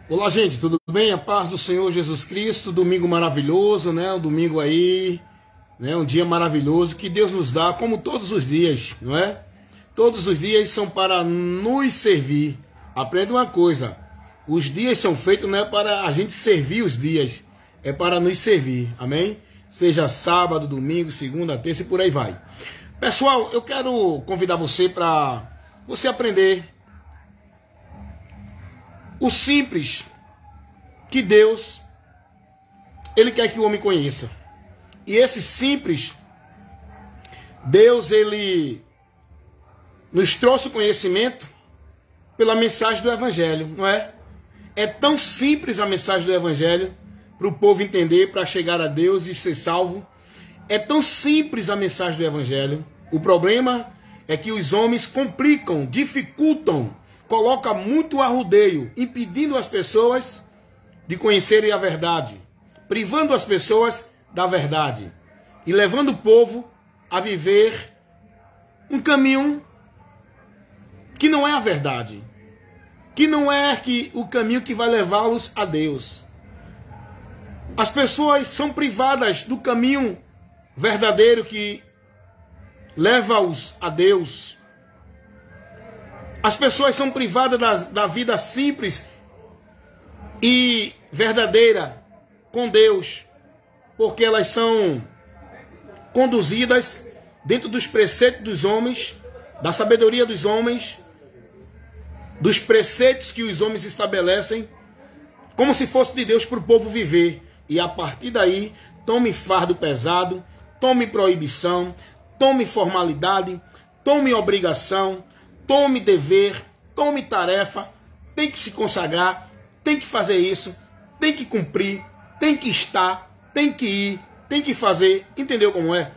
Olá, gente, tudo bem? A paz do Senhor Jesus Cristo, domingo maravilhoso, né? Um domingo aí, né? Um dia maravilhoso que Deus nos dá, como todos os dias, não é? Todos os dias são para nos servir. Aprenda uma coisa, os dias são feitos não é para a gente servir os dias, é para nos servir, amém? Seja sábado, domingo, segunda, terça e por aí vai. Pessoal, eu quero convidar você para você aprender o simples que Deus, Ele quer que o homem conheça. E esse simples, Deus, Ele nos trouxe o conhecimento pela mensagem do Evangelho, não é? É tão simples a mensagem do Evangelho para o povo entender, para chegar a Deus e ser salvo. É tão simples a mensagem do Evangelho. O problema é que os homens complicam, dificultam, colocam muito arrudeio, impedindo as pessoas de conhecerem a verdade, privando as pessoas da verdade e levando o povo a viver um caminho que não é a verdade, que não é o caminho que vai levá-los a Deus. As pessoas são privadas do caminho verdadeiro que leva-os a Deus. As pessoas são privadas da vida simples e verdadeira com Deus, porque elas são conduzidas dentro dos preceitos dos homens, da sabedoria dos homens, dos preceitos que os homens estabelecem, como se fosse de Deus para o povo viver. E a partir daí, tome fardo pesado, tome proibição, tome formalidade, tome obrigação, tome dever, tome tarefa, tem que se consagrar, tem que fazer isso, tem que cumprir, tem que estar, tem que ir, tem que fazer. Entendeu como é?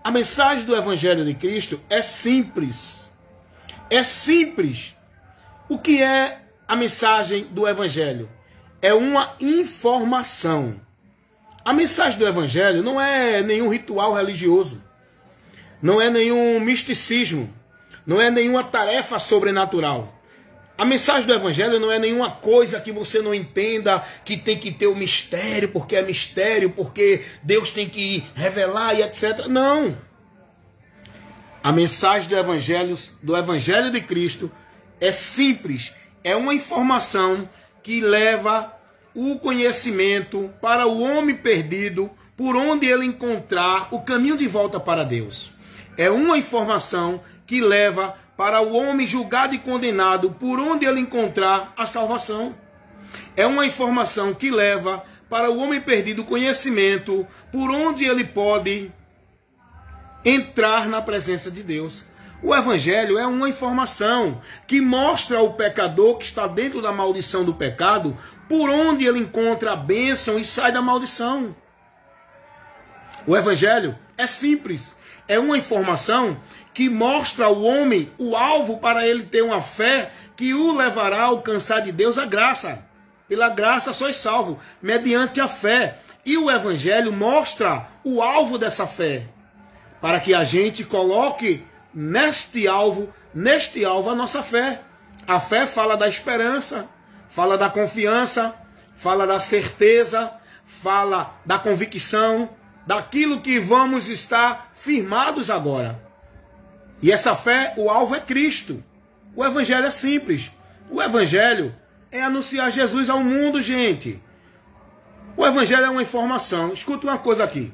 A mensagem do Evangelho de Cristo é simples. É simples. O que é a mensagem do Evangelho? É uma informação. A mensagem do Evangelho não é nenhum ritual religioso, não é nenhum misticismo, não é nenhuma tarefa sobrenatural. A mensagem do Evangelho não é nenhuma coisa que você não entenda, que tem que ter o mistério, porque Deus tem que revelar e etc. Não. A mensagem do Evangelho de Cristo é simples, é uma informação que leva o conhecimento para o homem perdido, por onde ele encontrar o caminho de volta para Deus. É uma informação que leva para o homem julgado e condenado, por onde ele encontrar a salvação. É uma informação que leva para o homem perdido o conhecimento, por onde ele pode entrar na presença de Deus. O Evangelho é uma informação que mostra ao pecador que está dentro da maldição do pecado, por onde ele encontra a bênção e sai da maldição. O Evangelho é simples. É uma informação que mostra ao homem o alvo para ele ter uma fé que o levará a alcançar de Deus a graça. Pela graça sois salvo, mediante a fé. E o Evangelho mostra o alvo dessa fé, para que a gente coloque neste alvo a nossa fé. A fé fala da esperança, fala da confiança, fala da certeza, fala da convicção, daquilo que vamos estar firmados agora. E essa fé, o alvo é Cristo. O Evangelho é simples. O Evangelho é anunciar Jesus ao mundo, gente. O Evangelho é uma informação. Escuta uma coisa aqui.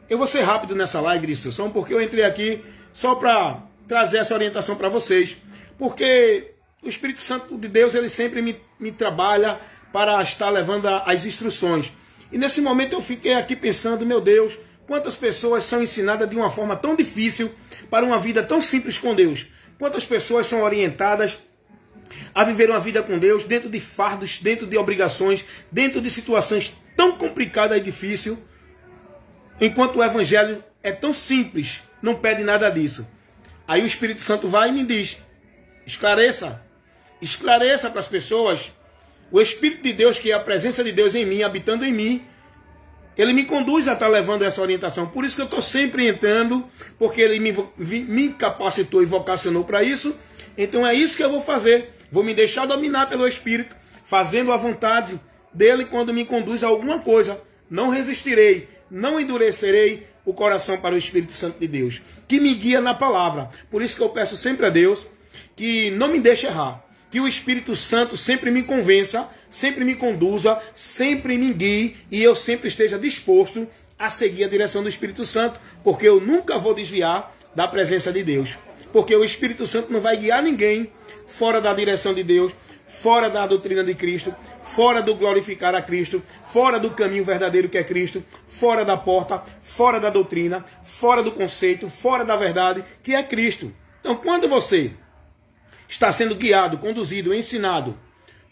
Eu vou ser rápido nessa live de sessão, porque eu entrei aqui só para trazer essa orientação para vocês. Porque o Espírito Santo de Deus, ele sempre me trabalha para estar levando as instruções. E nesse momento eu fiquei aqui pensando, meu Deus, quantas pessoas são ensinadas de uma forma tão difícil para uma vida tão simples com Deus. Quantas pessoas são orientadas a viver uma vida com Deus dentro de fardos, dentro de obrigações, dentro de situações tão complicadas e difíceis, enquanto o Evangelho é tão simples, não pede nada disso. Aí o Espírito Santo vai e me diz, esclareça para as pessoas. O Espírito de Deus, que é a presença de Deus em mim, habitando em mim, ele me conduz a estar levando essa orientação. Por isso que eu estou sempre entrando, porque ele me capacitou e vocacionou para isso. Então é isso que eu vou fazer. Vou me deixar dominar pelo Espírito. fazendo a vontade dele quando me conduz a alguma coisa. Não resistirei, não endurecerei o coração para o Espírito Santo de Deus, que me guia na palavra. Por isso que eu peço sempre a Deus que não me deixe errar, que o Espírito Santo sempre me convença, sempre me conduza, sempre me guie e eu sempre esteja disposto a seguir a direção do Espírito Santo, porque eu nunca vou desviar da presença de Deus. Porque o Espírito Santo não vai guiar ninguém fora da direção de Deus, fora da doutrina de Cristo, fora do glorificar a Cristo, fora do caminho verdadeiro que é Cristo, fora da porta, fora da doutrina, fora do conceito, fora da verdade que é Cristo. Então, quando você está sendo guiado, conduzido, ensinado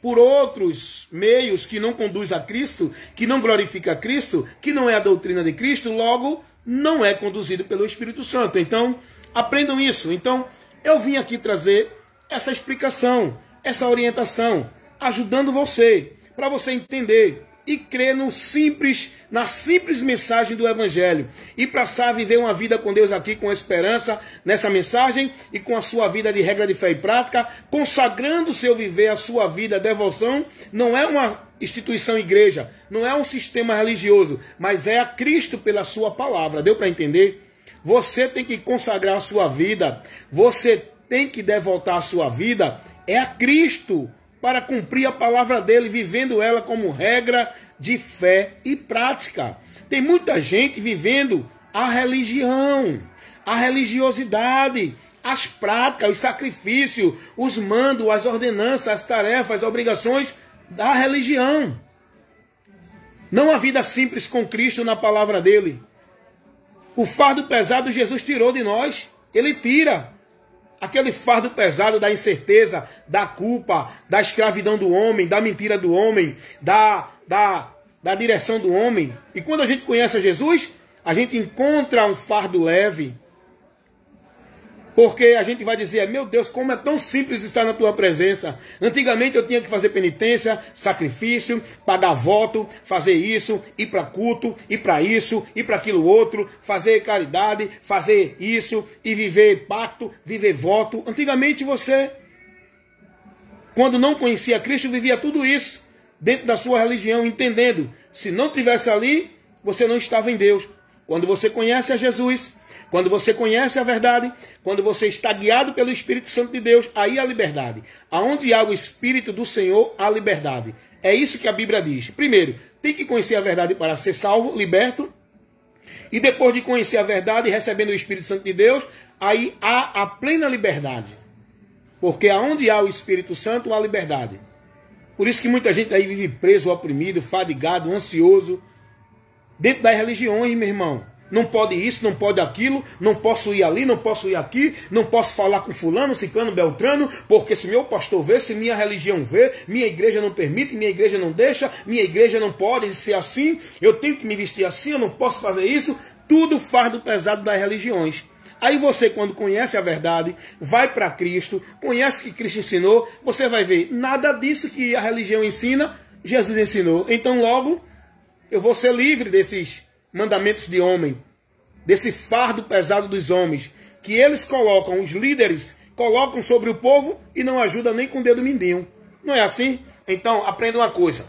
por outros meios que não conduz a Cristo, que não glorifica a Cristo, que não é a doutrina de Cristo, logo não é conduzido pelo Espírito Santo. Então, aprendam isso. Então, eu vim aqui trazer essa explicação, essa orientação, ajudando você, para você entender e crer no simples, na simples mensagem do Evangelho e passar a viver uma vida com Deus aqui com esperança nessa mensagem e com a sua vida de regra de fé e prática, consagrando o seu viver, a sua vida, a devoção. Não é uma instituição igreja, não é um sistema religioso, mas é a Cristo pela sua palavra. Deu para entender? Você tem que consagrar a sua vida, você tem que devotar a sua vida é a Cristo, para cumprir a palavra dele, vivendo ela como regra de fé e prática. Tem muita gente vivendo a religião, a religiosidade, as práticas, os sacrifícios, os mandos, as ordenanças, as tarefas, as obrigações da religião. Não a vida simples com Cristo na palavra dele. O fardo pesado Jesus tirou de nós. Ele tira. Aquele fardo pesado da incerteza, da culpa, da escravidão do homem, da mentira do homem, da direção do homem. E quando a gente conhece a Jesus, a gente encontra um fardo leve. Porque a gente vai dizer, meu Deus, como é tão simples estar na tua presença. Antigamente eu tinha que fazer penitência, sacrifício, pagar voto, fazer isso, ir para culto, ir para isso, ir para aquilo outro, fazer caridade, fazer isso e viver pacto, viver voto. Antigamente você, quando não conhecia Cristo, vivia tudo isso dentro da sua religião, entendendo. Se não tivesse ali, você não estava em Deus. Quando você conhece a Jesus, quando você conhece a verdade, quando você está guiado pelo Espírito Santo de Deus, aí há liberdade. Aonde há o Espírito do Senhor, há liberdade. É isso que a Bíblia diz. Primeiro, tem que conhecer a verdade para ser salvo, liberto. E depois de conhecer a verdade, recebendo o Espírito Santo de Deus, aí há a plena liberdade. Porque aonde há o Espírito Santo, há liberdade. Por isso que muita gente aí vive preso, oprimido, fadigado, ansioso. Dentro das religiões, meu irmão. Não pode isso, não pode aquilo, não posso ir ali, não posso ir aqui, não posso falar com fulano, ciclano, beltrano, porque se meu pastor vê, se minha religião vê, minha igreja não permite, minha igreja não deixa, minha igreja não pode ser assim, eu tenho que me vestir assim, eu não posso fazer isso, tudo fardo pesado das religiões. Aí você, quando conhece a verdade, vai para Cristo, conhece o que Cristo ensinou, você vai ver, nada disso que a religião ensina, Jesus ensinou. Então logo, eu vou ser livre desses mandamentos de homem, desse fardo pesado dos homens, que eles colocam, os líderes, colocam sobre o povo e não ajudam nem com o dedo mindinho. Não é assim? Então, aprenda uma coisa.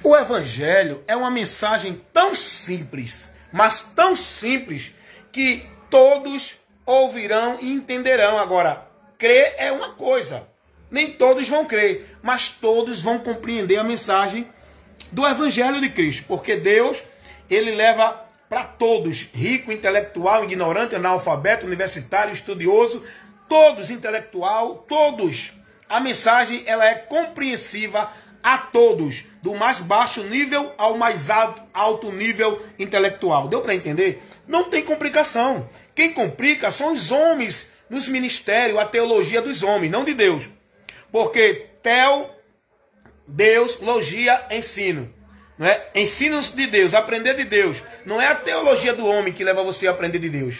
O Evangelho é uma mensagem tão simples, mas tão simples, que todos ouvirão e entenderão. Agora, crer é uma coisa. Nem todos vão crer, mas todos vão compreender a mensagem do Evangelho de Cristo, porque Deus, ele leva para todos, rico, intelectual, ignorante, analfabeto, universitário, estudioso, todos, intelectual, todos. A mensagem, ela é compreensiva a todos, do mais baixo nível ao mais alto nível intelectual. Deu para entender? Não tem complicação. Quem complica são os homens nos ministérios, a teologia dos homens, não de Deus. Porque Deus, logia, ensino. Não é? Ensino de Deus, aprender de Deus. Não é a teologia do homem que leva você a aprender de Deus.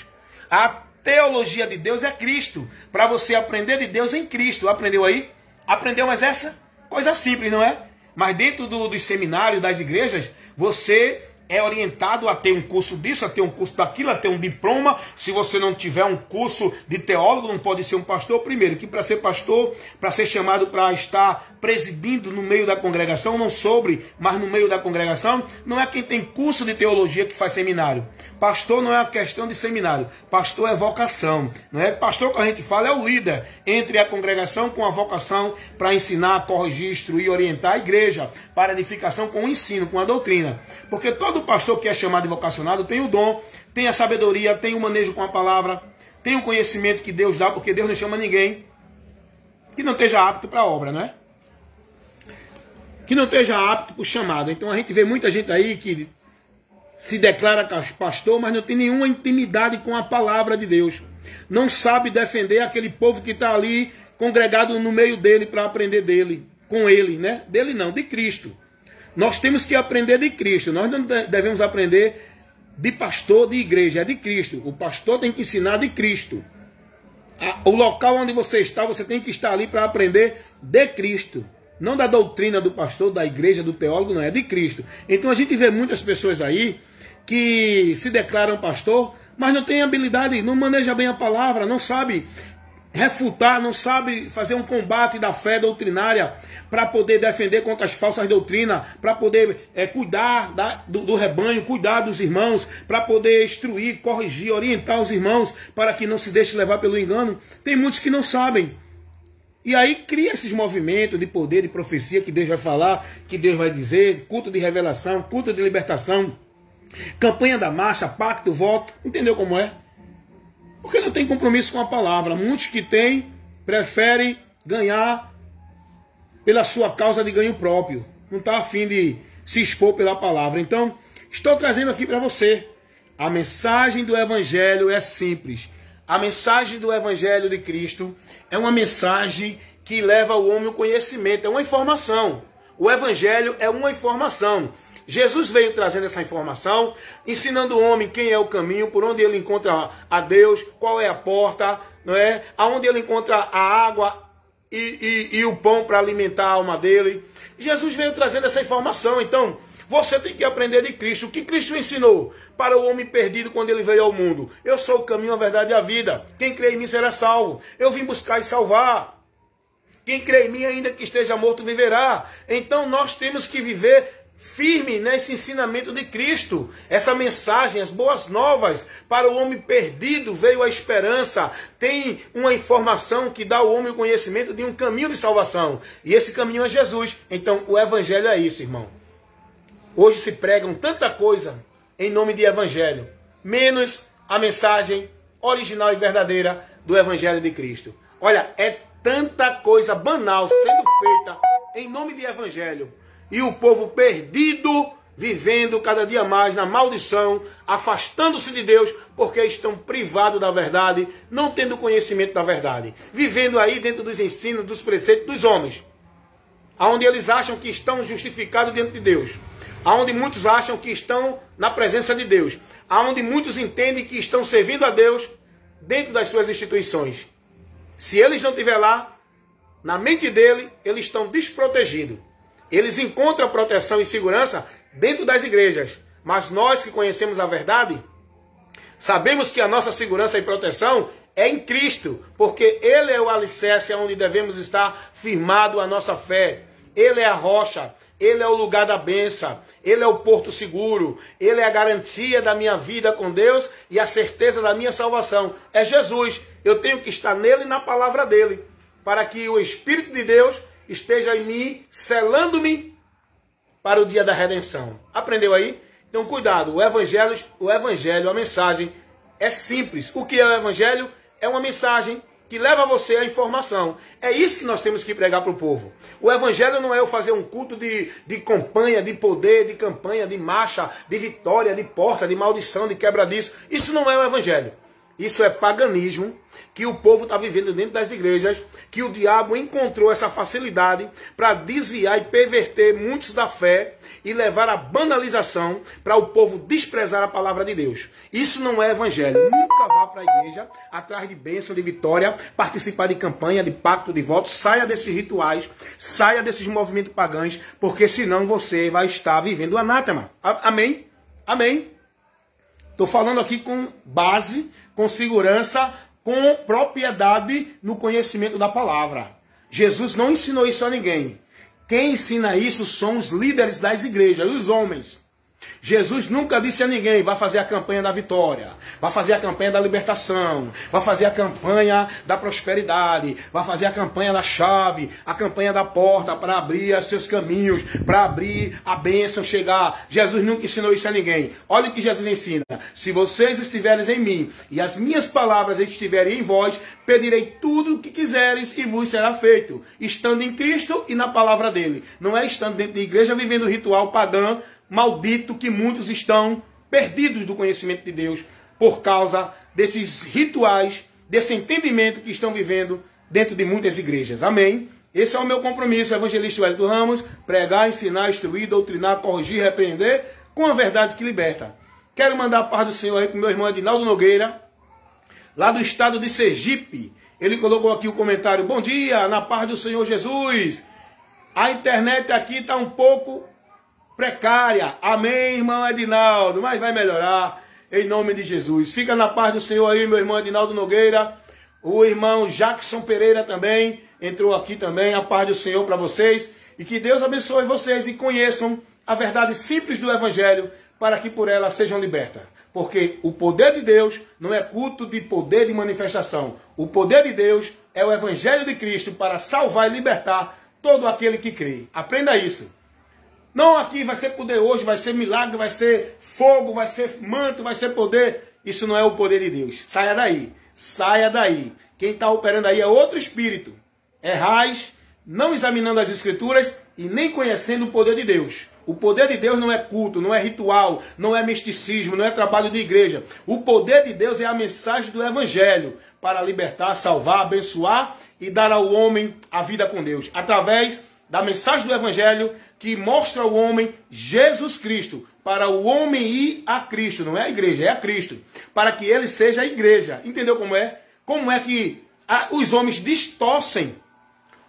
A teologia de Deus é Cristo. Para você aprender de Deus em Cristo. Aprendeu aí? Aprendeu, mas essa coisa simples, não é? Mas dentro dos seminários, das igrejas, você é orientado a ter um curso disso, a ter um curso daquilo, a ter um diploma. Se você não tiver um curso de teólogo, não pode ser um pastor. Primeiro, que para ser pastor, para ser chamado para estar presidindo no meio da congregação, não sobre, mas no meio da congregação, não é quem tem curso de teologia que faz seminário. Pastor não é uma questão de seminário, pastor é vocação. Não é? Pastor, que a gente fala, é o líder entre a congregação com a vocação para ensinar, corrigir, instruir, orientar a igreja, para edificação com o ensino, com a doutrina. Porque todo pastor que é chamado e vocacionado tem o dom, tem a sabedoria, tem o manejo com a palavra, tem o conhecimento que Deus dá, porque Deus não chama ninguém que não esteja apto para a obra, não é? Que não esteja apto para o chamado. Então a gente vê muita gente aí que se declara pastor, mas não tem nenhuma intimidade com a palavra de Deus. Não sabe defender aquele povo que está ali congregado no meio dele para aprender dele, com ele, né? Dele não, de Cristo. Nós temos que aprender de Cristo. Nós não devemos aprender de pastor de igreja, é de Cristo. O pastor tem que ensinar de Cristo. O local onde você está, você tem que estar ali para aprender de Cristo. Não da doutrina do pastor, da igreja, do teólogo, não, é de Cristo. Então a gente vê muitas pessoas aí que se declaram pastor, mas não tem habilidade, não maneja bem a palavra, não sabe refutar, não sabe fazer um combate da fé doutrinária para poder defender contra as falsas doutrinas, para poder cuidar do rebanho, cuidar dos irmãos, para poder instruir, corrigir, orientar os irmãos para que não se deixe levar pelo engano. Tem muitos que não sabem. E aí cria esses movimentos de poder, de profecia, que Deus vai falar, que Deus vai dizer, culto de revelação, culto de libertação, campanha da marcha, pacto, voto. Entendeu como é? Porque não tem compromisso com a palavra. Muitos que têm, preferem ganhar pela sua causa de ganho próprio. Não está a fim de se expor pela palavra. Então, estou trazendo aqui para você. A mensagem do Evangelho é simples. A mensagem do Evangelho de Cristo é uma mensagem que leva ao homem o conhecimento. É uma informação. O Evangelho é uma informação. Jesus veio trazendo essa informação, ensinando o homem quem é o caminho, por onde ele encontra a Deus, qual é a porta, não é? Aonde ele encontra a água e o pão para alimentar a alma dele. Jesus veio trazendo essa informação. Então, você tem que aprender de Cristo. O que Cristo ensinou para o homem perdido quando ele veio ao mundo? Eu sou o caminho, a verdade e a vida. Quem crê em mim será salvo. Eu vim buscar e salvar. Quem crê em mim, ainda que esteja morto, viverá. Então, nós temos que viver firme nesse ensinamento de Cristo. Essa mensagem, as boas novas para o homem perdido, veio a esperança. Tem uma informação que dá ao homem o conhecimento de um caminho de salvação. E esse caminho é Jesus. Então o Evangelho é isso, irmão. Hoje se pregam tanta coisa em nome de Evangelho, menos a mensagem original e verdadeira do Evangelho de Cristo. Olha, é tanta coisa banal sendo feita em nome de Evangelho. E o povo perdido, vivendo cada dia mais na maldição, afastando-se de Deus, porque estão privados da verdade, não tendo conhecimento da verdade. Vivendo aí dentro dos ensinos, dos preceitos dos homens. Onde eles acham que estão justificados diante de Deus. Onde muitos acham que estão na presença de Deus. Onde muitos entendem que estão servindo a Deus dentro das suas instituições. Se eles não estiverem lá, na mente dele, eles estão desprotegidos. Eles encontram proteção e segurança dentro das igrejas. Mas nós que conhecemos a verdade, sabemos que a nossa segurança e proteção é em Cristo. Porque Ele é o alicerce onde devemos estar firmado a nossa fé. Ele é a rocha. Ele é o lugar da bênção. Ele é o porto seguro. Ele é a garantia da minha vida com Deus e a certeza da minha salvação. É Jesus. Eu tenho que estar nele e na palavra dele. Para que o Espírito de Deus esteja em mim, selando-me para o dia da redenção. Aprendeu aí? Então cuidado, o evangelho, a mensagem é simples. O que é o Evangelho? É uma mensagem que leva você à informação. É isso que nós temos que pregar para o povo. O Evangelho não é eu fazer um culto de campanha, de poder, de campanha, de marcha, de vitória, de porta, de maldição, de quebradiço. Isso não é o Evangelho. Isso é paganismo que o povo está vivendo dentro das igrejas, que o diabo encontrou essa facilidade para desviar e perverter muitos da fé e levar à banalização para o povo desprezar a palavra de Deus. Isso não é Evangelho. Nunca vá para a igreja atrás de bênção, de vitória, participar de campanha, de pacto, de voto. Saia desses rituais, saia desses movimentos pagãos, porque senão você vai estar vivendo o anátema. Amém? Amém? Estou falando aqui com base, com segurança, com propriedade no conhecimento da palavra. Jesus não ensinou isso a ninguém. Quem ensina isso são os líderes das igrejas, os homens. Jesus nunca disse a ninguém, vai fazer a campanha da vitória, vai fazer a campanha da libertação, vai fazer a campanha da prosperidade, vai fazer a campanha da chave, a campanha da porta para abrir os seus caminhos, para abrir a bênção chegar. Jesus nunca ensinou isso a ninguém. Olha o que Jesus ensina. Se vocês estiverem em mim e as minhas palavras estiverem em vós, pedirei tudo o que quiseres e vos será feito. Estando em Cristo e na palavra dele. Não é estando dentro da igreja vivendo o ritual pagão, maldito, que muitos estão perdidos do conhecimento de Deus por causa desses rituais, desse entendimento que estão vivendo dentro de muitas igrejas. Amém? Esse é o meu compromisso, evangelista Wellington Ramos, pregar, ensinar, instruir, doutrinar, corrigir, repreender, com a verdade que liberta. Quero mandar a paz do Senhor aí para o meu irmão Edinaldo Nogueira, lá do estado de Sergipe. Ele colocou aqui o comentário: bom dia, na paz do Senhor Jesus. A internet aqui está um pouco precária. Amém, irmão Edinaldo, mas vai melhorar em nome de Jesus. Fica na paz do Senhor aí, meu irmão Edinaldo Nogueira. O irmão Jackson Pereira também entrou aqui também. A paz do Senhor para vocês. E que Deus abençoe vocês e conheçam a verdade simples do Evangelho para que por ela sejam libertas. Porque o poder de Deus não é culto de poder de manifestação. O poder de Deus é o Evangelho de Cristo para salvar e libertar todo aquele que crê. Aprenda isso. Não, aqui vai ser poder hoje, vai ser milagre, vai ser fogo, vai ser manto, vai ser poder. Isso não é o poder de Deus. Saia daí. Saia daí. Quem está operando aí é outro espírito. Errais, não examinando as escrituras e nem conhecendo o poder de Deus. O poder de Deus não é culto, não é ritual, não é misticismo, não é trabalho de igreja. O poder de Deus é a mensagem do Evangelho para libertar, salvar, abençoar e dar ao homem a vida com Deus. Através da mensagem do Evangelho que mostra ao homem Jesus Cristo, para o homem ir a Cristo, não é a igreja, é a Cristo, para que ele seja a igreja. Entendeu como é? Como é que os homens distorcem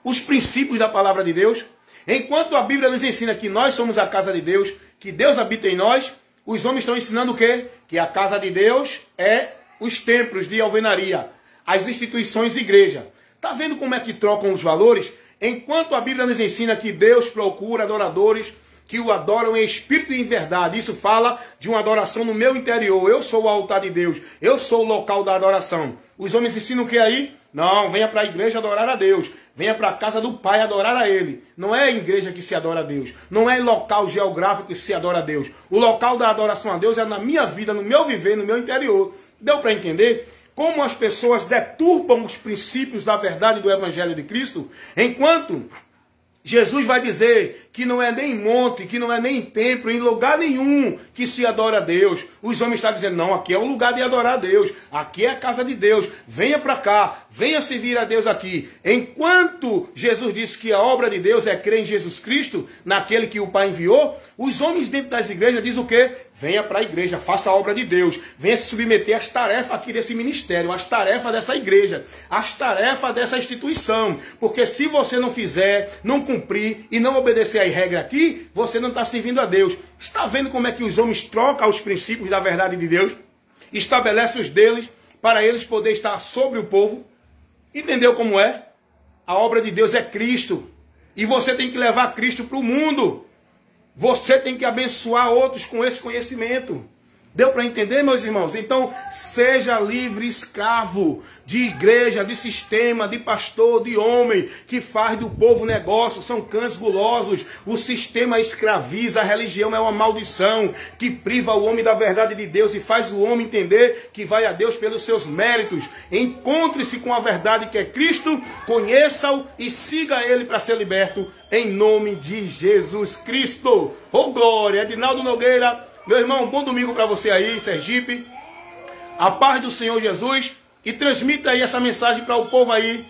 os princípios da palavra de Deus? Enquanto a Bíblia nos ensina que nós somos a casa de Deus, que Deus habita em nós, os homens estão ensinando o quê? Que a casa de Deus é os templos de alvenaria, as instituições igreja. Está vendo como é que trocam os valores? Enquanto a Bíblia nos ensina que Deus procura adoradores que o adoram em espírito e em verdade. Isso fala de uma adoração no meu interior. Eu sou o altar de Deus. Eu sou o local da adoração. Os homens ensinam o que aí? Não, venha para a igreja adorar a Deus. Venha para a casa do Pai adorar a Ele. Não é a igreja que se adora a Deus. Não é em local geográfico que se adora a Deus. O local da adoração a Deus é na minha vida, no meu viver, no meu interior. Deu para entender? Como as pessoas deturpam os princípios da verdade do Evangelho de Cristo, enquanto Jesus vai dizer que não é nem monte, que não é nem templo, em lugar nenhum que se adora a Deus. Os homens estão dizendo, não, aqui é o lugar de adorar a Deus, aqui é a casa de Deus, venha para cá, venha servir a Deus aqui. Enquanto Jesus disse que a obra de Deus é crer em Jesus Cristo, naquele que o Pai enviou, os homens dentro das igrejas dizem o quê? Venha para a igreja, faça a obra de Deus, venha se submeter às tarefas aqui desse ministério, às tarefas dessa igreja, às tarefas dessa instituição. Porque se você não fizer, não cumprir e não obedecer às regras aqui, você não está servindo a Deus. Está vendo como é que os homens trocam os princípios da verdade de Deus? Estabelece os deles para eles poderem estar sobre o povo. Entendeu como é? A obra de Deus é Cristo. E você tem que levar Cristo para o mundo. Você tem que abençoar outros com esse conhecimento. Deu para entender, meus irmãos? Então, seja livre escravo de igreja, de sistema, de pastor, de homem, que faz do povo negócio, são cães gulosos. O sistema escraviza, a religião é uma maldição, que priva o homem da verdade de Deus e faz o homem entender que vai a Deus pelos seus méritos. Encontre-se com a verdade que é Cristo, conheça-o e siga ele para ser liberto, em nome de Jesus Cristo. Oh glória! Edinaldo Nogueira, meu irmão, bom domingo para você aí, Sergipe. A paz do Senhor Jesus. E transmita aí essa mensagem para o povo aí,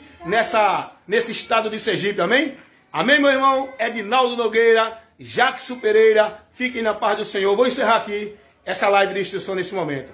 nesse estado de Sergipe, amém? Amém, meu irmão? Edinaldo Nogueira, Jackson Pereira, fiquem na paz do Senhor. Vou encerrar aqui essa live de instrução nesse momento.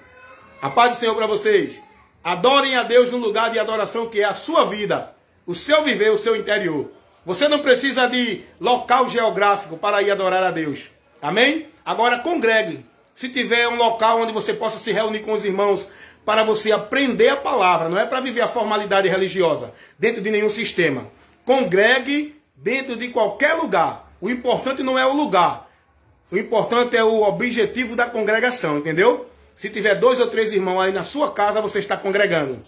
A paz do Senhor para vocês. Adorem a Deus no lugar de adoração que é a sua vida, o seu viver, o seu interior. Você não precisa de local geográfico para ir adorar a Deus. Amém? Agora congregue. Se tiver um local onde você possa se reunir com os irmãos para você aprender a palavra, não é para viver a formalidade religiosa dentro de nenhum sistema. Congregue dentro de qualquer lugar. O importante não é o lugar. O importante é o objetivo da congregação, entendeu? Se tiver 2 ou 3 irmãos aí na sua casa, você está congregando.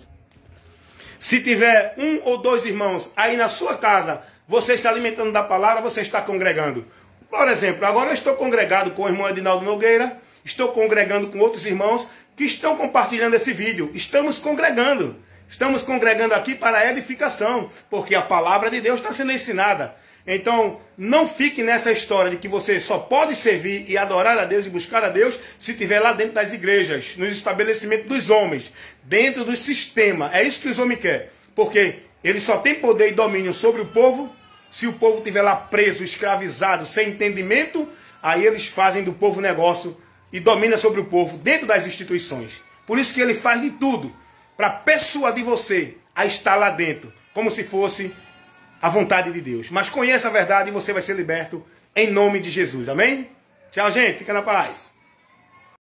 Se tiver 1 ou 2 irmãos aí na sua casa, você se alimentando da palavra, você está congregando. Por exemplo, agora eu estou congregado com o irmão Edinaldo Nogueira, estou congregando com outros irmãos que estão compartilhando esse vídeo. Estamos congregando. Estamos congregando aqui para a edificação, porque a palavra de Deus está sendo ensinada. Então, não fique nessa história de que você só pode servir e adorar a Deus e buscar a Deus se estiver lá dentro das igrejas, nos estabelecimentos dos homens, dentro do sistema. É isso que os homens querem, porque ele só tem poder e domínio sobre o povo se o povo estiver lá preso, escravizado, sem entendimento. Aí eles fazem do povo negócio e domina sobre o povo dentro das instituições. Por isso que ele faz de tudo para persuadir você a estar lá dentro, como se fosse a vontade de Deus. Mas conheça a verdade e você vai ser liberto em nome de Jesus. Amém? Tchau, gente. Fica na paz.